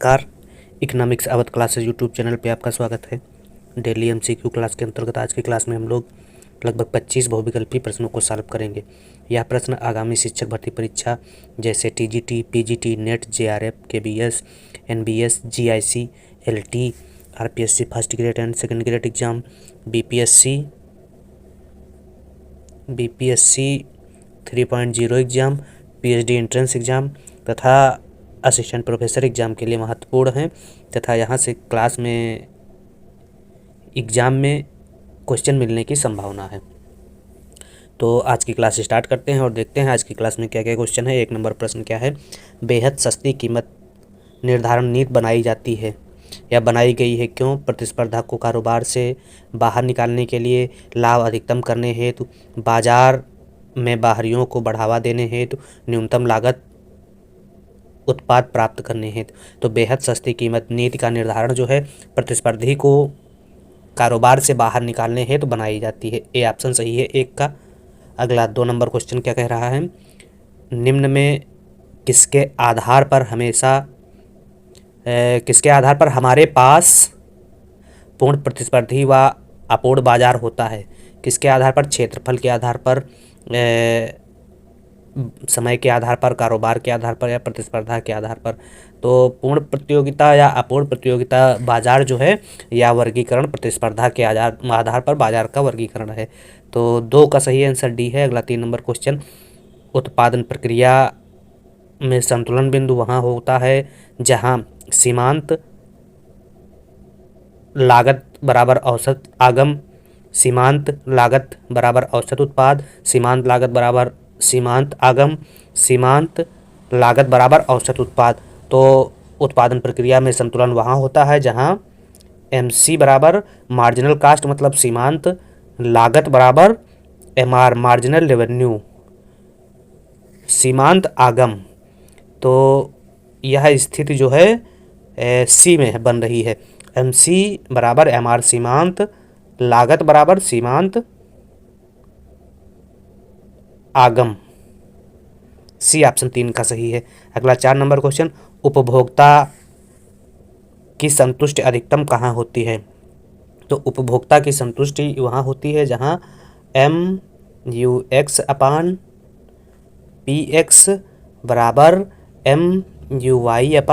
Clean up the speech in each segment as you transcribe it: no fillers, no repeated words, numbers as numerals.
नमस्कार। Economics Awadh classes YouTube channel पे आपका स्वागत है। डेली एमसीक्यू क्लास के अंतर्गत आज की क्लास में हम लोग लगभग 25 बहुविकल्पीय प्रश्नों को सॉल्व करेंगे। यह प्रश्न आगामी शिक्षक भर्ती परीक्षा जैसे TGT, PGT, net, JRF, KBS, NBS, GIC, LT, RPSC first grade and second grade exam, BPSC 3.0 exam, PhD entrance exam तथा असिस्टेंट प्रोफेसर एग्ज़ाम के लिए महत्वपूर्ण हैं तथा यहाँ से क्लास में एग्ज़ाम में क्वेश्चन मिलने की संभावना है। तो आज की क्लास स्टार्ट करते हैं और देखते हैं आज की क्लास में क्या क्या क्वेश्चन है। 1 नंबर प्रश्न क्या है, बेहद सस्ती कीमत निर्धारण नीति बनाई जाती है या बनाई गई है क्यों? प्रतिस्पर्धा को कारोबार से बाहर निकालने के लिए, लाभ अधिकतम करने हेतु, बाजार में बाहरियों को बढ़ावा देने हेतु, न्यूनतम लागत उत्पाद प्राप्त करने हेतु। तो बेहद सस्ती कीमत नीति का निर्धारण जो है प्रतिस्पर्धी को कारोबार से बाहर निकालने हेतु बनाई जाती है। ए ऑप्शन सही है 1 का। अगला 2 नंबर क्वेश्चन क्या कह रहा है, निम्न में किसके आधार पर हमारे पास पूर्ण प्रतिस्पर्धी व अपूर्ण बाजार होता है? किसके आधार पर? क्षेत्रफल के आधार पर, समय के आधार पर, कारोबार के आधार पर या प्रतिस्पर्धा के आधार पर। तो पूर्ण प्रतियोगिता या अपूर्ण प्रतियोगिता बाजार जो है या वर्गीकरण प्रतिस्पर्धा के आधार पर बाजार का वर्गीकरण है। तो 2 का सही आंसर डी है। अगला 3 नंबर क्वेश्चन, उत्पादन प्रक्रिया में संतुलन बिंदु वहाँ होता है जहाँ सीमांत लागत बराबर औसत आगम, सीमांत लागत बराबर औसत उत्पाद, सीमांत लागत बराबर सीमांत आगम, सीमांत लागत बराबर औसत उत्पाद। तो उत्पादन प्रक्रिया में संतुलन वहाँ होता है जहाँ MC बराबर मार्जिनल कास्ट मतलब सीमांत लागत बराबर MR मार्जिनल रेवेन्यू, सीमांत आगम। तो यह स्थिति जो है C में बन रही है। MC बराबर MR सीमांत लागत बराबर सीमांत आगम। सी ऑप्शन 3 का सही है। अगला 4 नंबर क्वेश्चन, उपभोक्ता की संतुष्टि अधिकतम कहाँ होती है? तो उपभोक्ता की संतुष्टि वहाँ होती है जहाँ MUX/PX बराबर MUY/PY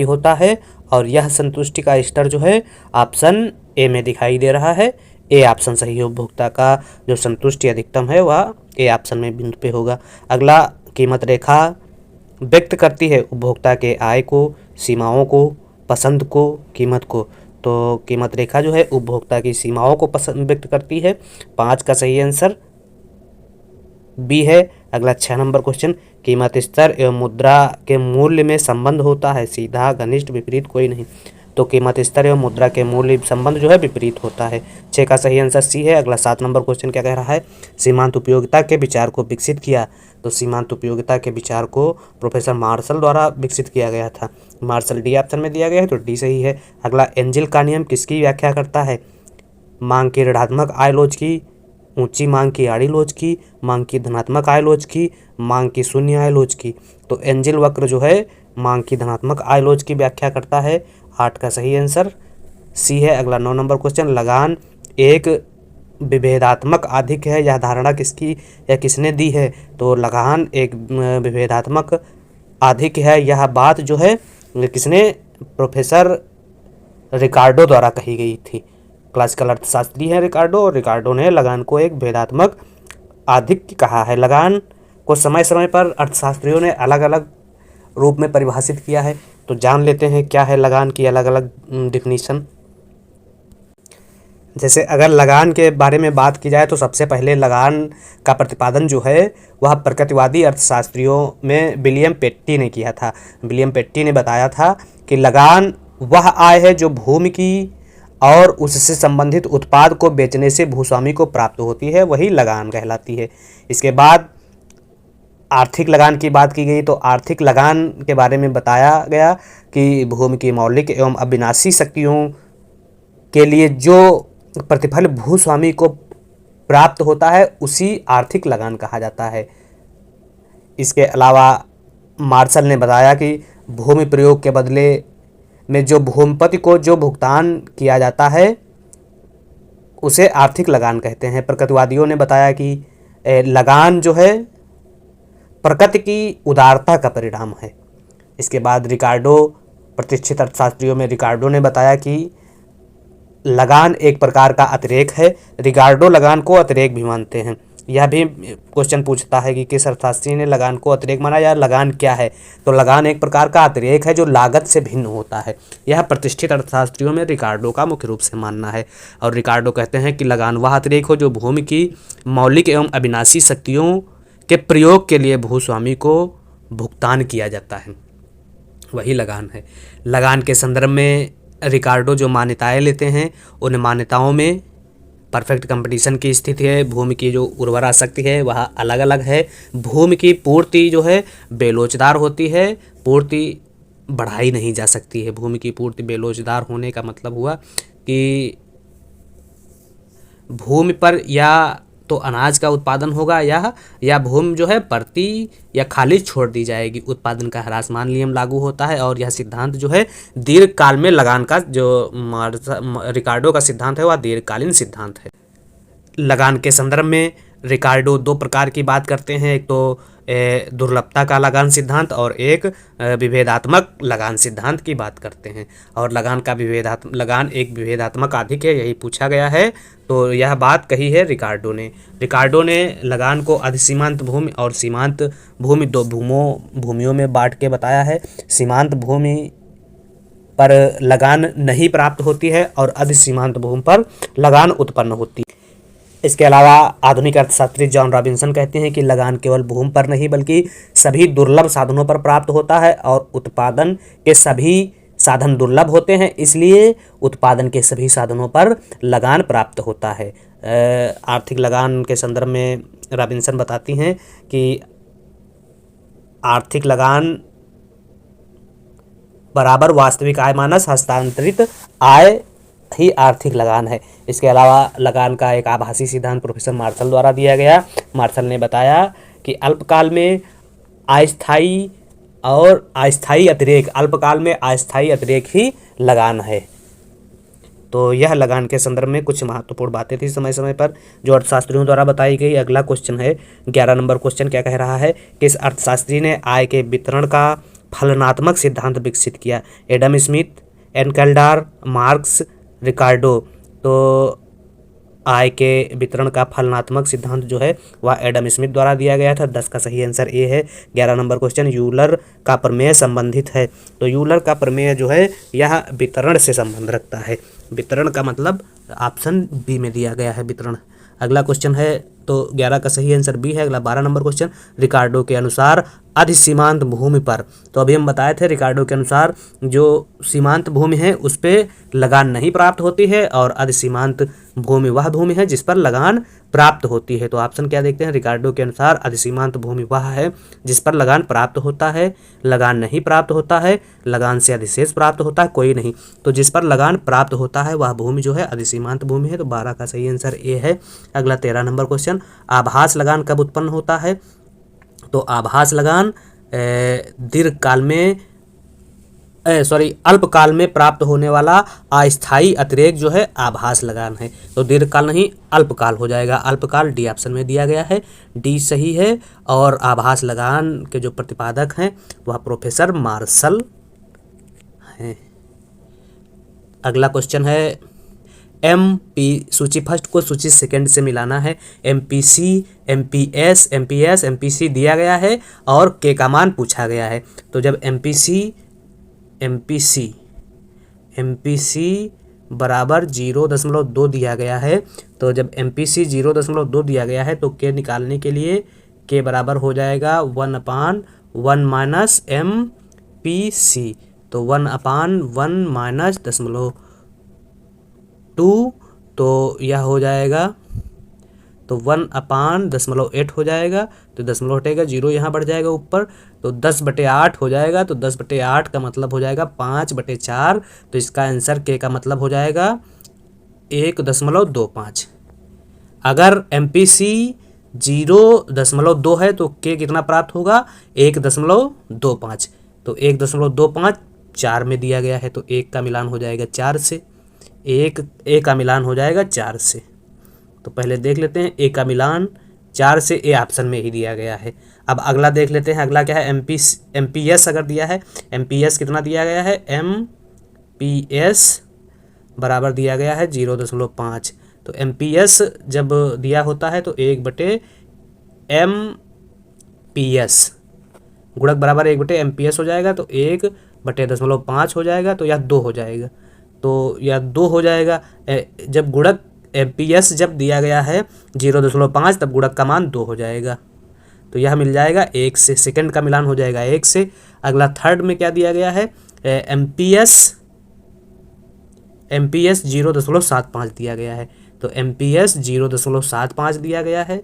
होता है और यह संतुष्टि का स्तर जो है ऑप्शन ए में दिखाई दे रहा है। ए ऑप्शन सही है। उपभोक्ता का जो संतुष्टि अधिकतम है वह ए ऑप्शन में बिंदु पे होगा। अगला, कीमत रेखा व्यक्त करती है उपभोक्ता के आय को, सीमाओं को, पसंद को, कीमत को। तो कीमत रेखा जो है उपभोक्ता की सीमाओं को पसंद व्यक्त करती है। 5 का सही आंसर बी है। अगला 6 नंबर क्वेश्चन, कीमत स्तर एवं मुद्रा के मूल्य में संबंध होता है, सीधा, घनिष्ठ, विपरीत, कोई नहीं। तो कीमत स्तर एवं मुद्रा के मूल्य संबंध जो है विपरीत होता है। 6 का सही आंसर सी है। अगला 7 नंबर क्वेश्चन क्या कह रहा है, सीमांत उपयोगिता के विचार को विकसित किया? तो सीमांत उपयोगिता के विचार को प्रोफेसर मार्शल द्वारा विकसित किया गया था। मार्शल डी ऑप्शन में दिया गया है तो डी सही है। अगला, एंजिल का नियम किसकी व्याख्या करता है? मांग की ऋणात्मक आय लोच की, ऊंची मांग की आड़ी लोच की, मांग की धनात्मक आय लोच की, मांग की शून्य आय लोच की। तो एंजिल वक्र जो है मांग की धनात्मक आय लोच की व्याख्या करता है। 8 का सही आंसर सी है। अगला 9 नंबर क्वेश्चन, लगान एक विभेदात्मक अधिक है, यह धारणा किसकी या किसने दी है? तो लगान एक विभेदात्मक अधिक है, यह बात जो है किसने? प्रोफेसर रिकार्डो द्वारा कही गई थी। क्लासिकल अर्थशास्त्री है रिकार्डो और रिकार्डो ने लगान को एक भेदात्मक अधिक कहा है। लगान को समय समय पर अर्थशास्त्रियों ने अलग अलग रूप में परिभाषित किया है। तो जान लेते हैं क्या है लगान की अलग अलग डिफिनीशन। जैसे अगर लगान के बारे में बात की जाए तो सबसे पहले लगान का प्रतिपादन जो है वह प्रकृतिवादी अर्थशास्त्रियों में विलियम पेट्टी ने किया था। विलियम पेट्टी ने बताया था कि लगान वह आय है जो भूमि की और उससे संबंधित उत्पाद को बेचने से भूस्वामी को प्राप्त होती है, वही लगान कहलाती है। इसके बाद आर्थिक लगान की बात की गई तो आर्थिक लगान के बारे में बताया गया कि भूमि की मौलिक एवं अविनाशी शक्तियों के लिए जो प्रतिफल भूस्वामी को प्राप्त होता है उसी आर्थिक लगान कहा जाता है। इसके अलावा मार्शल ने बताया कि भूमि प्रयोग के बदले में जो भूमिपति को जो भुगतान किया जाता है उसे आर्थिक लगान कहते हैं। प्रकृतिवादियों ने बताया कि लगान जो है प्रकृति की उदारता का परिणाम है। इसके बाद रिकार्डो, प्रतिष्ठित अर्थशास्त्रियों में रिकार्डो ने बताया कि लगान एक प्रकार का अतिरेक है। रिकार्डो लगान को अतिरेक भी मानते हैं। यह भी क्वेश्चन पूछता है कि किस अर्थशास्त्री ने लगान को अतिरेक माना या लगान क्या है। तो लगान एक प्रकार का अतिरेक है जो लागत से भिन्न होता है। यह प्रतिष्ठित अर्थशास्त्रियों में रिकार्डो का मुख्य रूप से मानना है। और रिकार्डो कहते हैं कि लगान वह अतिरेक हो जो भूमि की मौलिक एवं अविनाशी शक्तियों के प्रयोग के लिए भूस्वामी को भुगतान किया जाता है, वही लगान है। लगान के संदर्भ में रिकार्डो जो मान्यताएं लेते हैं उन मान्यताओं में परफेक्ट कंपटीशन की स्थिति है, भूमि की जो उर्वरा शक्ति है वह अलग अलग है, भूमि की पूर्ति जो है बेलोचदार होती है, पूर्ति बढ़ाई नहीं जा सकती है। भूमि की पूर्ति बेलोचदार होने का मतलब हुआ कि भूमि पर या तो अनाज का उत्पादन होगा या भूमि जो है परती या खाली छोड़ दी जाएगी। उत्पादन का ह्रासमान नियम लागू होता है और यह सिद्धांत जो है दीर्घकाल में लगान का जो रिकार्डो का सिद्धांत है वह दीर्घकालीन सिद्धांत है। लगान के संदर्भ में रिकार्डो दो प्रकार की बात करते हैं, एक तो दुर्लभता का लगान सिद्धांत और एक विभेदात्मक लगान सिद्धांत की बात करते हैं। और लगान एक विभेदात्मक अधिक है, यही पूछा गया है। तो यह बात कही है रिकार्डो ने लगान को अधिसीमांत भूमि और सीमांत भूमि दो भूमियों में बांट के बताया है। सीमांत भूमि पर लगान नहीं प्राप्त होती है और अधिसीमांत भूमि पर लगान उत्पन्न होती है। इसके अलावा आधुनिक अर्थशास्त्री जॉन रॉबिन्सन कहते हैं कि लगान केवल भूमि पर नहीं बल्कि सभी दुर्लभ साधनों पर प्राप्त होता है और उत्पादन के सभी साधन दुर्लभ होते हैं, इसलिए उत्पादन के सभी साधनों पर लगान प्राप्त होता है। आर्थिक लगान के संदर्भ में रॉबिन्सन बताती हैं कि आर्थिक लगान बराबर वास्तविक आय माइनस हस्तांतरित आय ही आर्थिक लगान है। इसके अलावा लगान का एक आभासी सिद्धांत प्रोफेसर मार्शल द्वारा दिया गया। मार्शल ने बताया कि अल्पकाल में अस्थायी और अस्थायी अतिरेक, अल्पकाल में अस्थायी अतिरेक ही लगान है। तो यह लगान के संदर्भ में कुछ महत्वपूर्ण बातें थी समय समय पर जो अर्थशास्त्रियों द्वारा बताई गई। अगला क्वेश्चन है 11 नंबर क्वेश्चन क्या कह रहा है, किस अर्थशास्त्री ने आय के वितरण का फलनात्मक सिद्धांत विकसित किया। एडम स्मिथ, एनकेल्डार, मार्क्स, रिकार्डो। तो आय के वितरण का फलनात्मक सिद्धांत जो है वह एडम स्मिथ द्वारा दिया गया था। 10 का सही आंसर ए है। 11 नंबर क्वेश्चन यूलर का प्रमेय संबंधित है। तो यूलर का प्रमेय जो है यह वितरण से संबंध रखता है। वितरण का मतलब ऑप्शन बी में दिया गया है, वितरण। अगला क्वेश्चन है तो 11 का सही आंसर बी है। अगला 12 नंबर क्वेश्चन, रिकार्डो के अनुसार अधिसीमांत भूमि पर, तो अभी हम बताए थे रिकार्डो के अनुसार जो सीमांत भूमि है उस पर लगान नहीं प्राप्त होती है और अधिसीमांत भूमि वह भूमि है जिस पर लगान प्राप्त होती है। तो ऑप्शन क्या देखते हैं, रिकार्डो के अनुसार अधिसीमांत भूमि वह है जिस पर लगान प्राप्त होता है, लगान नहीं प्राप्त होता है, लगान से अधिशेष प्राप्त होता है, कोई नहीं। तो जिस पर लगान प्राप्त होता है वह भूमि जो है अधिसीमांत भूमि है। तो 12 का सही आंसर ए है। अगला 13 नंबर क्वेश्चन, आभास लगान कब उत्पन्न होता है। तो आभास लगान दीर्घकाल में अल्पकाल में प्राप्त होने वाला अस्थायी अतिरेक जो है आभास लगान है। तो दीर्घकाल नहीं अल्पकाल हो जाएगा। अल्पकाल डी ऑप्शन में दिया गया है, डी सही है। और आभास लगान के जो प्रतिपादक हैं वह प्रोफेसर मार्शल हैं। अगला क्वेश्चन है एमपी, सूची फर्स्ट को सूची सेकंड से मिलाना है। एमपीसी, एमपीएस, एमपीएस, एमपीसी दिया गया है और के का मान पूछा गया है। तो जब एमपीसी बराबर 0.2 दिया गया है, तो जब एमपीसी 0.2 दिया गया है तो के निकालने के लिए के बराबर हो जाएगा 1/1 माइनस एमपीसी। तो 1/1 माइनस 0.2, तो यह हो जाएगा तो 1/0.8 हो जाएगा। तो 0 हटेगा, 0 यहाँ बढ़ जाएगा ऊपर, तो 10/8 हो जाएगा। तो 10/8 का मतलब हो जाएगा 5/4। तो इसका आंसर के का मतलब हो जाएगा 1.25। अगर एमपीसी 0.2 है तो के कितना प्राप्त होगा, 1.25। तो 1.25 4 में दिया गया है, तो 1 का मिलान हो जाएगा 4 से, ए का मिलान हो जाएगा 4 से। तो पहले देख लेते हैं ए का मिलान 4 से, ए ऑप्शन में ही दिया गया है। अब अगला देख लेते हैं, अगला क्या है, एमपीएस अगर दिया है, एमपीएस कितना दिया गया है, एमपीएस बराबर दिया गया है 0.5। तो एमपीएस जब दिया होता है तो 1/एमपीएस, गुणक बराबर 1/एमपीएस हो जाएगा, तो 1/0.5 हो जाएगा, तो यह 2 हो जाएगा, तो यह 2 हो जाएगा। जब गुणक एमपीएस जब दिया गया है 0.5, तब गुणक का मान 2 हो जाएगा, तो यह मिल जाएगा 1 से, सेकंड का मिलान हो जाएगा 1 से। अगला थर्ड में क्या दिया गया है, एमपीएस 0.75 दिया गया है, तो एमपीएस 0.75 दिया गया है,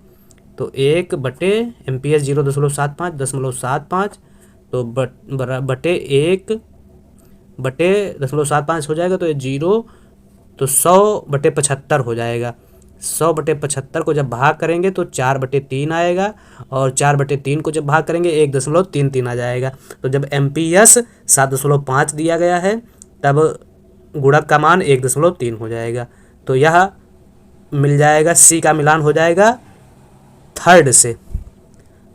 तो 1/एमपीएस 0.75 तो बटे 1/0.75 हो जाएगा, तो ये 0, तो 100/75 हो जाएगा। 100/75 को जब भाग करेंगे तो 4/3 आएगा, और 4/3 को जब भाग करेंगे 1.33 आ जाएगा। तो जब एमपीएस 7.5 दिया गया है, तब गुणक का मान 1.3 हो जाएगा, तो यह मिल जाएगा, सी का मिलान हो जाएगा थर्ड से।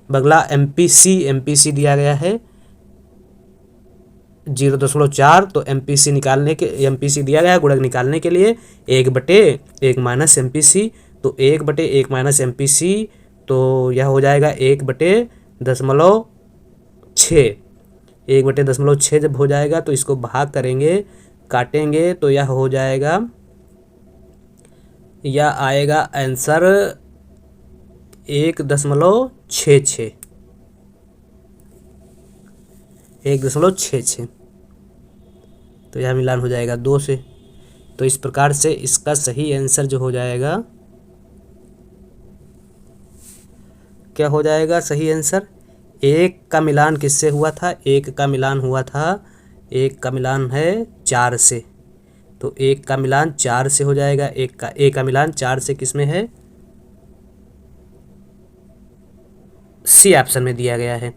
अगला एमपीसी दिया गया है 0.4, तो एमपीसी दिया गया है गुणक निकालने के लिए 1/1 माइनस एमपीसी, तो 1/1 माइनस एमपीसी, तो यह हो जाएगा 1/0.6। 1/0.6 जब हो जाएगा तो इसको भाग करेंगे, काटेंगे, तो यह हो जाएगा, यह आएगा आंसर 1.66। 1.66, तो यह मिलान हो जाएगा 2 से। तो इस प्रकार से इसका सही आंसर जो हो जाएगा, क्या हो जाएगा सही आंसर, 1 का मिलान किससे हुआ था, 1 का मिलान हुआ था, 1 का मिलान है 4 से, तो 1 का मिलान 4 से हो जाएगा। ए का मिलान 4 से किस में है, सी ऑप्शन में दिया गया है।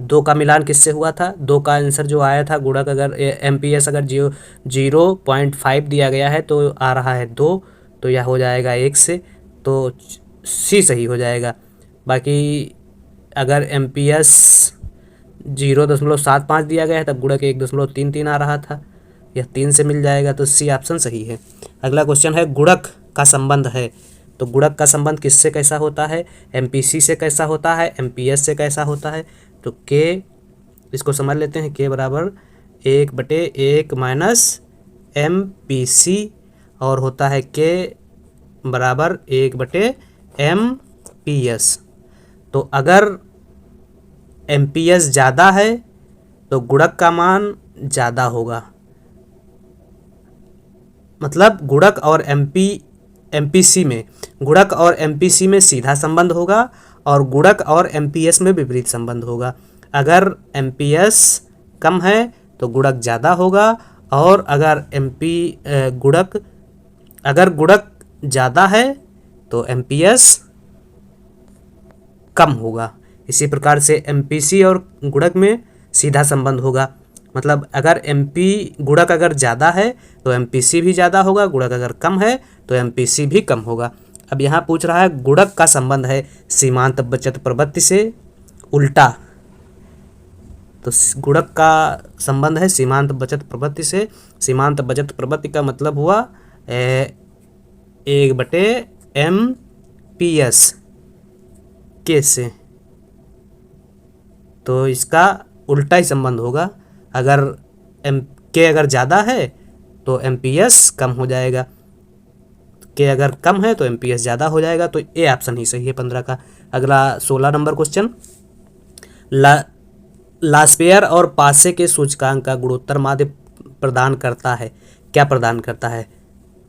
2 का मिलान किससे हुआ था, 2 का आंसर जो आया था, गुणक अगर एमपीएस अगर 0.5 दिया गया है तो आ रहा है 2, तो यह हो जाएगा 1 से, तो सी सही हो जाएगा। बाकी अगर एमपीएस 0.75 दिया गया है, तब गुणक 1.33 आ रहा था, यह 3 से मिल जाएगा, तो सी ऑप्शन सही है। अगला क्वेश्चन है, गुणक का संबंध है, तो गुणक का संबंध किससे कैसा होता है, एमपीसी से कैसा होता है, एमपीएस से कैसा होता है, तो के, इसको समझ लेते हैं, के बराबर 1/1 माइनस एमपीसी, और होता है के बराबर 1/एमपीएस। तो अगर एमपीएस ज़्यादा है तो गुणक का मान ज़्यादा होगा, मतलब गुणक और एमपीसी में, गुणक और एमपीसी में सीधा संबंध होगा, और गुणक और एमपीएस में विपरीत संबंध होगा। अगर एमपीएस कम है तो गुणक ज़्यादा होगा, और अगर गुणक ज़्यादा है तो एमपीएस कम होगा। इसी प्रकार से एमपीसी और गुणक में सीधा संबंध होगा, मतलब अगर गुणक अगर ज़्यादा है तो एमपीसी भी ज़्यादा होगा, गुणक अगर कम है तो एमपीसी भी कम होगा। अब यहाँ पूछ रहा है गुणक का संबंध है सीमांत बचत प्रवृत्ति से उल्टा, तो गुणक का संबंध है सीमांत बचत प्रवृत्ति से। सीमांत बचत प्रवृत्ति का मतलब हुआ 1/एमपीएस के से, तो इसका उल्टा ही संबंध होगा। अगर के अगर ज़्यादा है तो एमपीएस कम हो जाएगा, के अगर कम है तो एमपीएस ज़्यादा हो जाएगा, तो ए ऑप्शन ही सही है 15 का। अगला 16 नंबर क्वेश्चन, लास्पेयर और पासे के सूचकांक का गुणोत्तर माध्य प्रदान करता है, क्या प्रदान करता है,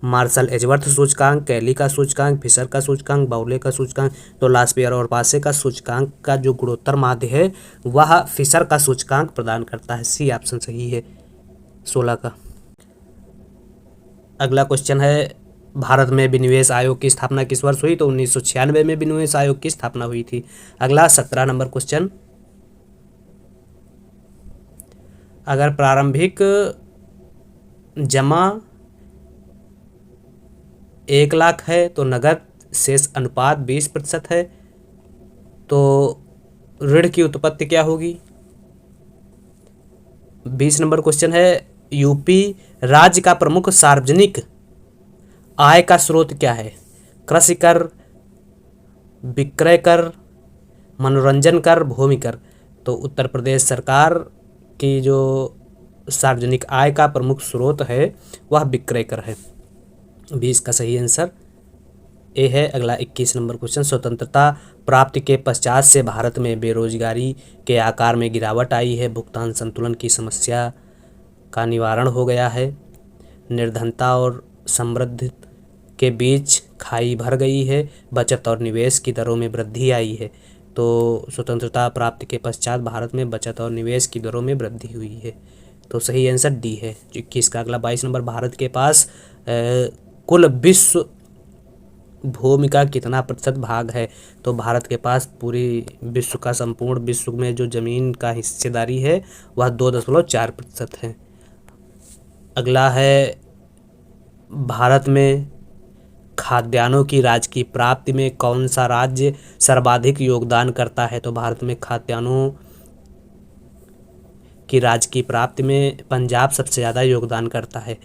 मार्शल एजवर्थ सूचकांक, कैली का सूचकांक, फिशर का सूचकांक, बाउले का सूचकांक। तो लास्पेयर और पासे का सूचकांक का जो गुणोत्तर माध्य है वह फिशर का सूचकांक प्रदान करता है, सी ऑप्शन सही है 16 का। अगला क्वेश्चन है, भारत में विनिवेश आयोग की स्थापना किस वर्ष हुई, तो 1996 में विनिवेश आयोग की स्थापना हुई थी। अगला 17 नंबर क्वेश्चन, अगर प्रारंभिक जमा 1 लाख है तो नगद शेष अनुपात 20% है, तो ऋण की उत्पत्ति क्या होगी। 20 नंबर क्वेश्चन है, यूपी राज्य का प्रमुख सार्वजनिक आय का स्रोत क्या है। कृषि कर, विक्रय कर, मनोरंजन कर, भूमि कर। तो उत्तर प्रदेश सरकार की जो सार्वजनिक आय का प्रमुख स्रोत है वह विक्रय कर है। 20 का सही आंसर ए है। अगला 21 नंबर क्वेश्चन, स्वतंत्रता प्राप्ति के पश्चात से भारत में बेरोजगारी के आकार में गिरावट आई है, भुगतान संतुलन की समस्या का निवारण हो गया है, निर्धनता और समृद्धि के बीच खाई भर गई है, बचत और निवेश की दरों में वृद्धि आई है। तो स्वतंत्रता प्राप्ति के पश्चात भारत में बचत और निवेश की दरों में वृद्धि हुई है, तो सही आंसर डी है 21 का। अगला 22 नंबर, भारत के पास कुल विश्व भूमि का कितना प्रतिशत भाग है। तो भारत के पास पूरी विश्व का, संपूर्ण विश्व में जो जमीन का हिस्सेदारी है वह 2.4% है। अगला है, भारत में खाद्यान्नों की राज्य की प्राप्ति में कौन सा राज्य सर्वाधिक योगदान करता है। तो भारत में खाद्यान्नों की राज्य की प्राप्ति में पंजाब सबसे ज़्यादा योगदान करता है।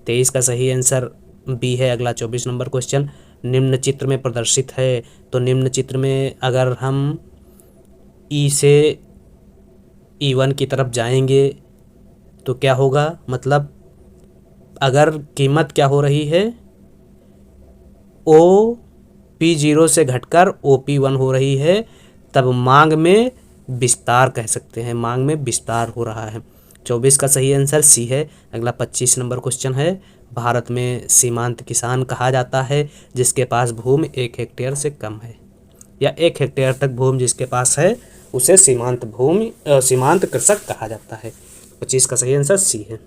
23 का सही आंसर बी है। अगला 24 नंबर क्वेश्चन, निम्न चित्र में प्रदर्शित है। तो निम्न चित्र में अगर हम ई से E1 की तरफ जाएंगे तो क्या होगा, मतलब अगर कीमत क्या हो रही है, OP0 से घटकर OP1 हो रही है, तब मांग में विस्तार कह सकते हैं, मांग में विस्तार हो रहा है। 24 का सही आंसर सी है। अगला 25 नंबर क्वेश्चन है, भारत में सीमांत किसान कहा जाता है जिसके पास भूमि 1 हेक्टेयर से कम है, या 1 हेक्टेयर तक भूमि जिसके पास है उसे सीमांत कृषक कहा जाता है। 25 का सही आंसर सी है।